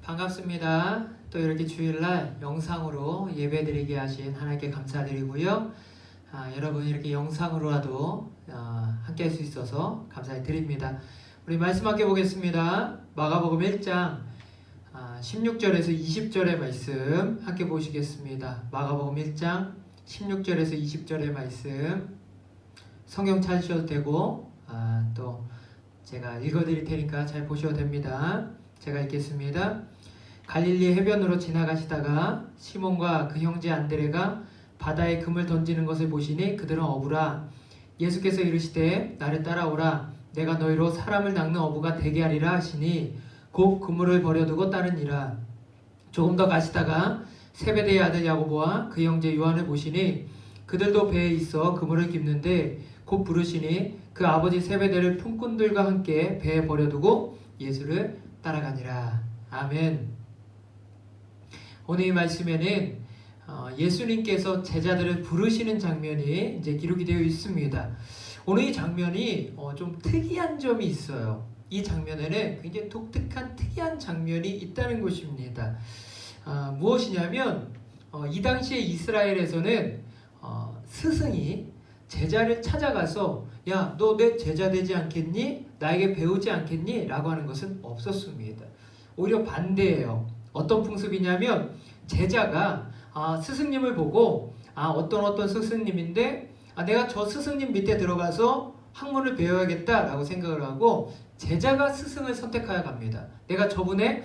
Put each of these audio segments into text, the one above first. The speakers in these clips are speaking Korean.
반갑습니다. 또 이렇게 주일날 영상으로 예배드리게 하신 하나님께 감사드리고요. 여러분 이렇게 영상으로라도 함께 할 수 있어서 감사드립니다. 우리 말씀 함께 보겠습니다. 마가복음 1장 16절에서 20절의 말씀 함께 보시겠습니다. 마가복음 1장 16절에서 20절의 말씀 성경 찾으셔도 되고 또 제가 읽어드릴 테니까 잘 보셔도 됩니다. 제가 읽겠습니다. 갈릴리 해변으로 지나가시다가 시몬과 그 형제 안드레가 바다에 금을 던지는 것을 보시니 그들은 어부라. 예수께서 이르시되 나를 따라오라. 내가 너희로 사람을 낚는 어부가 되게 하리라 하시니 곧 그물을 버려두고 따르니라. 조금 더 가시다가 세베대의 아들 야고보와 그 형제 요한을 보시니 그들도 배에 있어 그물을 깁는데 곧 부르시니 그 아버지 세베대를 품꾼들과 함께 배에 버려두고 예수를 따라가니라. 아멘. 오늘 이 말씀에는 예수님께서 제자들을 부르시는 장면이 이제 기록이 되어 있습니다. 오늘 이 장면이 좀 특이한 점이 있어요. 이 장면에는 굉장히 독특한 특이한 장면이 있다는 것입니다. 무엇이냐면 이 당시에 이스라엘에서는 스승이 제자를 찾아가서 야, 너 내 제자 되지 않겠니? 나에게 배우지 않겠니? 라고 하는 것은 없었습니다. 오히려 반대예요. 어떤 풍습이냐면 제자가 스승님을 보고 어떤 스승님인데 내가 저 스승님 밑에 들어가서 학문을 배워야겠다 라고 생각을 하고 제자가 스승을 선택하여 갑니다. 내가 저분의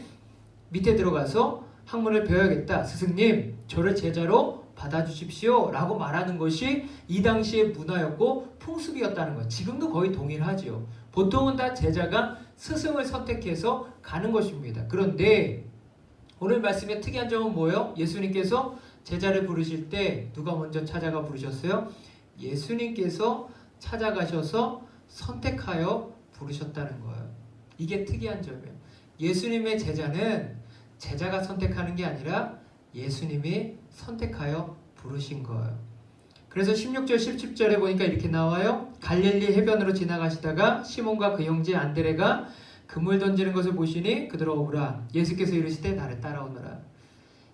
밑에 들어가서 학문을 배워야겠다. 스승님, 저를 제자로 받아주십시오 라고 말하는 것이 이 당시의 문화였고 풍습이었다는 것. 지금도 거의 동일하죠. 보통은 다 제자가 스승을 선택해서 가는 것입니다. 그런데 오늘 말씀의 특이한 점은 뭐예요? 예수님께서 제자를 부르실 때 누가 먼저 찾아가 부르셨어요? 예수님께서 찾아가셔서 선택하여 부르셨다는 거예요. 이게 특이한 점이에요. 예수님의 제자는 제자가 선택하는 게 아니라 예수님이 선택하여 부르신 거예요. 그래서 16절 17절에 보니까 이렇게 나와요. 갈릴리 해변으로 지나가시다가 시몬과 그 형제 안드레가 그물 던지는 것을 보시니 그들 어부라. 예수께서 이르시되 나를 따라오너라.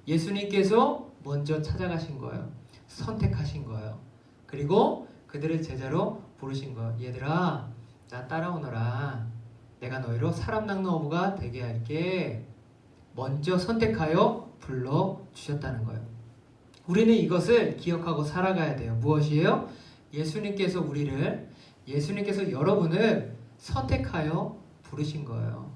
예수님께서 먼저 찾아가신 거예요. 선택하신 거예요. 그리고 그들을 제자로 부르신 거예요. 얘들아, 나 따라오너라. 내가 너희로 사람 낚는 어부가 되게 할게. 먼저 선택하여 불러주셨다는 거예요. 우리는 이것을 기억하고 살아가야 돼요. 무엇이에요? 예수님께서 여러분을 선택하여 부르신 거예요.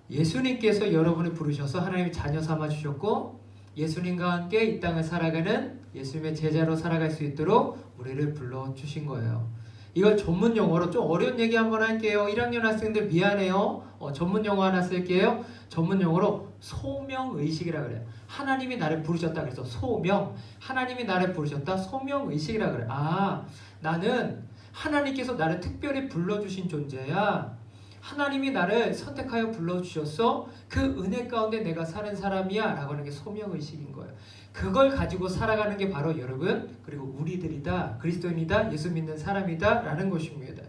예수님께서 여러분을 부르셔서 하나님의 자녀 삼아 주셨고 예수님과 함께 이 땅을 살아가는 예수님의 제자로 살아갈 수 있도록 우리를 불러주신 거예요. 이걸 전문 용어로 좀 어려운 얘기 한번 할게요. 1학년 학생들 미안해요. 전문 용어 하나 쓸게요. 전문 용어로 소명의식이라 그래요. 하나님이 나를 부르셨다 그래서 소명. 하나님이 나를 부르셨다 소명의식이라 그래요. 나는 하나님께서 나를 특별히 불러주신 존재야. 하나님이 나를 선택하여 불러주셨어. 그 은혜 가운데 내가 사는 사람이야 라고 하는 게 소명의식인 거예요. 그걸 가지고 살아가는 게 바로 여러분 그리고 우리들이다. 그리스도인이다. 예수 믿는 사람이다 라는 것입니다.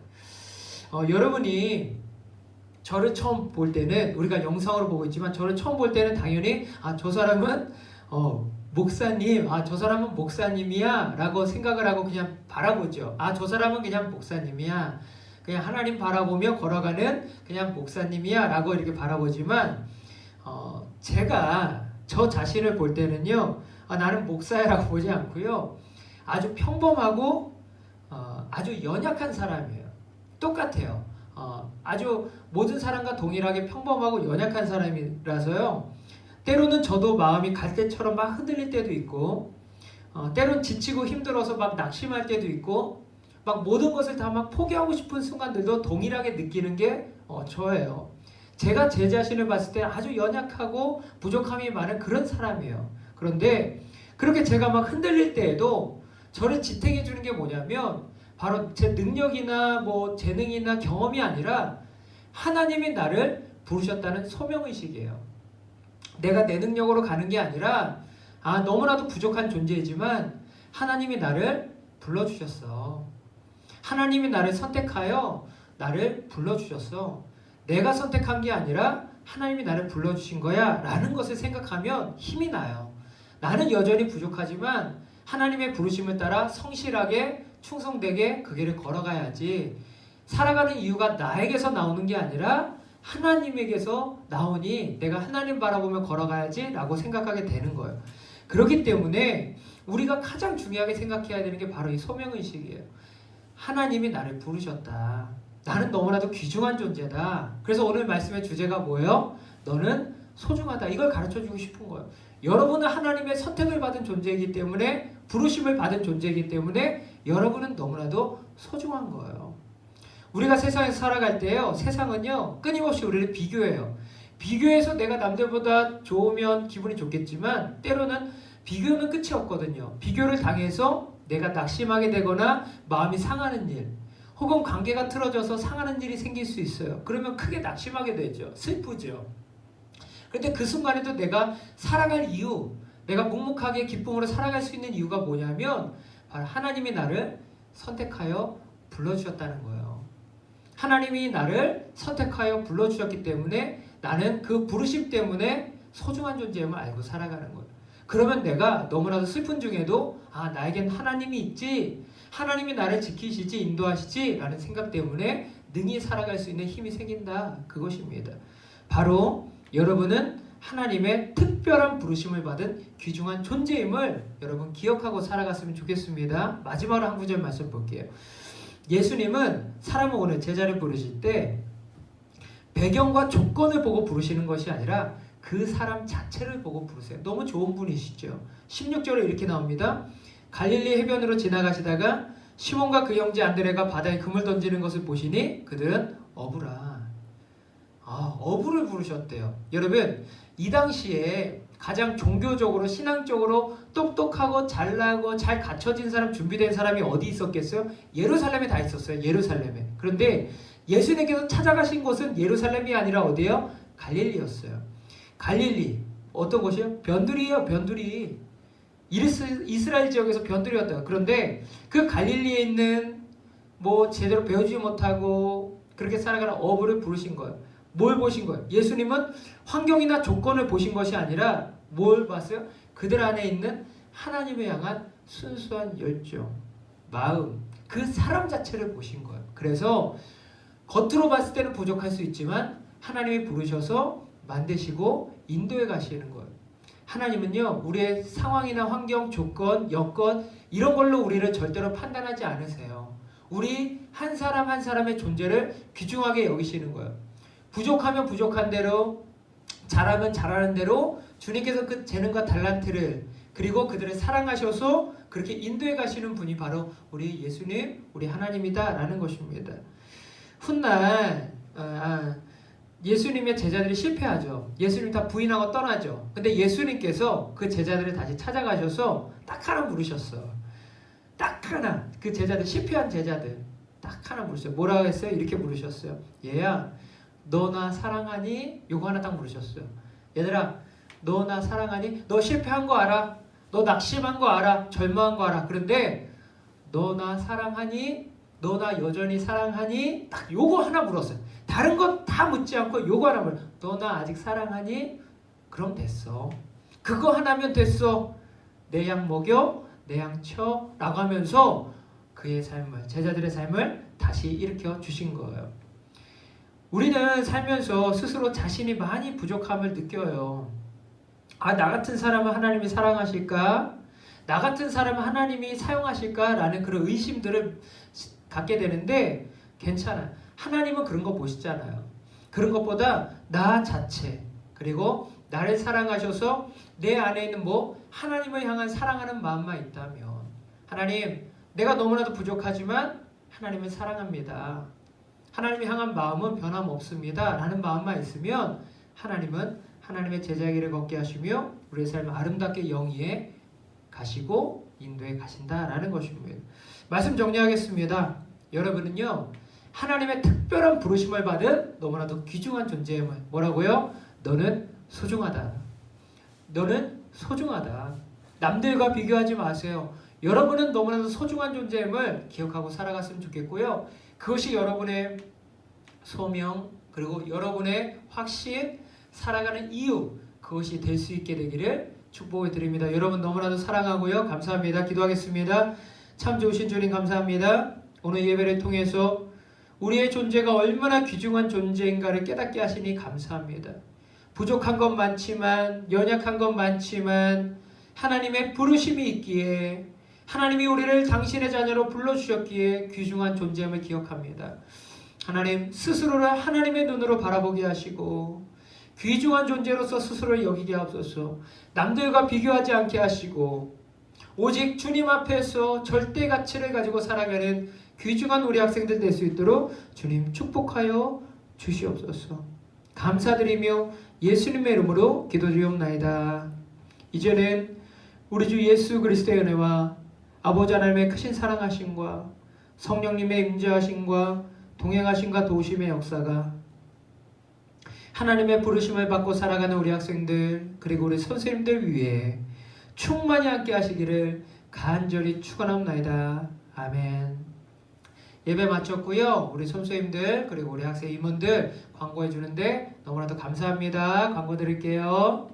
여러분이 저를 처음 볼 때는 우리가 영상으로 보고 있지만 저를 처음 볼 때는 당연히 저 사람은 목사님, 저 사람은 목사님이야 라고 생각을 하고 그냥 바라보죠. 저 사람은 그냥 목사님이야. 그냥 하나님 바라보며 걸어가는 그냥 목사님이야 라고 이렇게 바라보지만 제가 저 자신을 볼 때는요 나는 목사야 라고 보지 않고요 아주 평범하고 아주 연약한 사람이에요. 똑같아요. 아주 모든 사람과 동일하게 평범하고 연약한 사람이라서요 때로는 저도 마음이 갈대처럼 막 흔들릴 때도 있고 때로는 지치고 힘들어서 막 낙심할 때도 있고 막 모든 것을 다 막 포기하고 싶은 순간들도 동일하게 느끼는 게 저예요. 제가 제 자신을 봤을 때 아주 연약하고 부족함이 많은 그런 사람이에요. 그런데 그렇게 제가 막 흔들릴 때에도 저를 지탱해 주는 게 뭐냐면 바로 제 능력이나 뭐 재능이나 경험이 아니라 하나님이 나를 부르셨다는 소명의식이에요. 내가 내 능력으로 가는 게 아니라 너무나도 부족한 존재이지만 하나님이 나를 불러주셨어. 하나님이 나를 선택하여 나를 불러주셨어. 내가 선택한 게 아니라 하나님이 나를 불러주신 거야 라는 것을 생각하면 힘이 나요. 나는 여전히 부족하지만 하나님의 부르심을 따라 성실하게 충성되게 그 길을 걸어가야지. 살아가는 이유가 나에게서 나오는 게 아니라 하나님에게서 나오니 내가 하나님 바라보며 걸어가야지 라고 생각하게 되는 거예요. 그렇기 때문에 우리가 가장 중요하게 생각해야 되는 게 바로 이 소명의식이에요. 하나님이 나를 부르셨다. 나는 너무나도 귀중한 존재다. 그래서 오늘 말씀의 주제가 뭐예요? 너는 소중하다. 이걸 가르쳐주고 싶은 거예요. 여러분은 하나님의 선택을 받은 존재이기 때문에, 부르심을 받은 존재이기 때문에 여러분은 너무나도 소중한 거예요. 우리가 세상에서 살아갈 때요, 세상은요 끊임없이 우리를 비교해요. 비교해서 내가 남들보다 좋으면 기분이 좋겠지만 때로는 비교는 끝이 없거든요. 비교를 당해서 내가 낙심하게 되거나 마음이 상하는 일, 혹은 관계가 틀어져서 상하는 일이 생길 수 있어요. 그러면 크게 낙심하게 되죠. 슬프죠. 그런데 그 순간에도 내가 살아갈 이유, 내가 묵묵하게 기쁨으로 살아갈 수 있는 이유가 뭐냐면 바로 하나님이 나를 선택하여 불러주셨다는 거예요. 하나님이 나를 선택하여 불러주셨기 때문에 나는 그 부르심 때문에 소중한 존재임을 알고 살아가는 거예요. 그러면 내가 너무나도 슬픈 중에도 나에겐 하나님이 있지, 하나님이 나를 지키시지, 인도하시지 라는 생각 때문에 능히 살아갈 수 있는 힘이 생긴다. 그것입니다. 바로 여러분은 하나님의 특별한 부르심을 받은 귀중한 존재임을 여러분 기억하고 살아갔으면 좋겠습니다. 마지막으로 한 구절 말씀 볼게요. 예수님은 사람을 오늘 제자를 부르실 때 배경과 조건을 보고 부르시는 것이 아니라 그 사람 자체를 보고 부르세요. 너무 좋은 분이시죠. 16절에 이렇게 나옵니다. 갈릴리 해변으로 지나가시다가 시몬과 그 형제 안드레가 바다에 금을 던지는 것을 보시니 그들은 어부라. 어부를 부르셨대요. 여러분, 이 당시에 가장 종교적으로 신앙적으로 똑똑하고 잘나고 잘 갖춰진 사람, 준비된 사람이 어디 있었겠어요? 예루살렘에 다 있었어요. 예루살렘에. 그런데 예수님께서 찾아가신 곳은 예루살렘이 아니라 어디예요? 갈릴리였어요. 갈릴리 어떤 곳이요? 변두리예요. 변두리. 이스라엘 지역에서 변두리였다. 그런데 그 갈릴리에 있는 제대로 배우지 못하고 그렇게 살아가는 어부를 부르신 거예요. 뭘 보신 거예요? 예수님은 환경이나 조건을 보신 것이 아니라 뭘 봤어요? 그들 안에 있는 하나님을 향한 순수한 열정, 마음, 그 사람 자체를 보신 거예요. 그래서 겉으로 봤을 때는 부족할 수 있지만 하나님이 부르셔서 만드시고 인도해 가시는 거예요. 하나님은요, 우리의 상황이나 환경, 조건, 여건 이런 걸로 우리를 절대로 판단하지 않으세요. 우리 한 사람 한 사람의 존재를 귀중하게 여기시는 거예요. 부족하면 부족한 대로, 잘하면 잘하는 대로 주님께서 그 재능과 달란트를, 그리고 그들을 사랑하셔서 그렇게 인도해 가시는 분이 바로 우리 예수님, 우리 하나님이다 라는 것입니다. 훗날 예수님의 제자들이 실패하죠. 예수님 다 부인하고 떠나죠. 근데 예수님께서 그 제자들을 다시 찾아가셔서 딱 하나 부르셨어. 딱 하나. 그 제자들, 실패한 제자들 딱 하나 부르셨어요. 뭐라고 했어요? 이렇게 부르셨어요. 얘야, 너 나 사랑하니? 요거 하나 딱 물으셨어요. 얘들아, 너 나 사랑하니? 너 실패한 거 알아? 너 낙심한 거 알아? 절망한 거 알아? 그런데 너 나 사랑하니? 너 나 여전히 사랑하니? 딱 요거 하나 물었어요. 다른 건 다 묻지 않고 요거 하나 물어. 너 나 아직 사랑하니? 그럼 됐어. 그거 하나면 됐어. 내 양 먹여, 내 양 쳐 라고 하면서 그의 삶을, 제자들의 삶을 다시 일으켜 주신 거예요. 우리는 살면서 스스로 자신이 많이 부족함을 느껴요. 나 같은 사람은 하나님이 사랑하실까? 나 같은 사람은 하나님이 사용하실까? 라는 그런 의심들을 갖게 되는데 괜찮아. 하나님은 그런 거 보시잖아요. 그런 것보다 나 자체, 그리고 나를 사랑하셔서 내 안에 있는 하나님을 향한 사랑하는 마음만 있다면, 하나님, 내가 너무나도 부족하지만 하나님을 사랑합니다. 하나님을 향한 마음은 변함없습니다. 라는 마음만 있으면 하나님은 하나님의 제자의 길을 걷게 하시며 우리의 삶을 아름답게 영위해 가시고 인도해 가신다라는 것입니다. 말씀 정리하겠습니다. 여러분은요, 하나님의 특별한 부르심을 받은 너무나도 귀중한 존재임을, 뭐라고요? 너는 소중하다. 너는 소중하다. 남들과 비교하지 마세요. 여러분은 너무나도 소중한 존재임을 기억하고 살아갔으면 좋겠고요. 그것이 여러분의 소명, 그리고 여러분의 확신, 살아가는 이유, 그것이 될 수 있게 되기를 축복을 드립니다. 여러분 너무나도 사랑하고요. 감사합니다. 기도하겠습니다. 참 좋으신 주님 감사합니다. 오늘 예배를 통해서 우리의 존재가 얼마나 귀중한 존재인가를 깨닫게 하시니 감사합니다. 부족한 건 많지만, 연약한 건 많지만 하나님의 부르심이 있기에, 하나님이 우리를 당신의 자녀로 불러주셨기에 귀중한 존재임을 기억합니다. 하나님 스스로를 하나님의 눈으로 바라보게 하시고 귀중한 존재로서 스스로를 여기게 하옵소서. 남들과 비교하지 않게 하시고 오직 주님 앞에서 절대 가치를 가지고 살아가는 귀중한 우리 학생들 될 수 있도록 주님 축복하여 주시옵소서. 감사드리며 예수님의 이름으로 기도드리옵나이다. 이제는 우리 주 예수 그리스도의 은혜와 아버지 하나님의 크신 사랑하심과 성령님의 임재하심과 동행하심과 도우심의 역사가 하나님의 부르심을 받고 살아가는 우리 학생들 그리고 우리 선생님들 위해 충만히 함께 하시기를 간절히 축원합니다. 아멘. 예배 마쳤고요. 우리 선생님들 그리고 우리 학생 임원들 광고해 주는데 너무나도 감사합니다. 광고 드릴게요.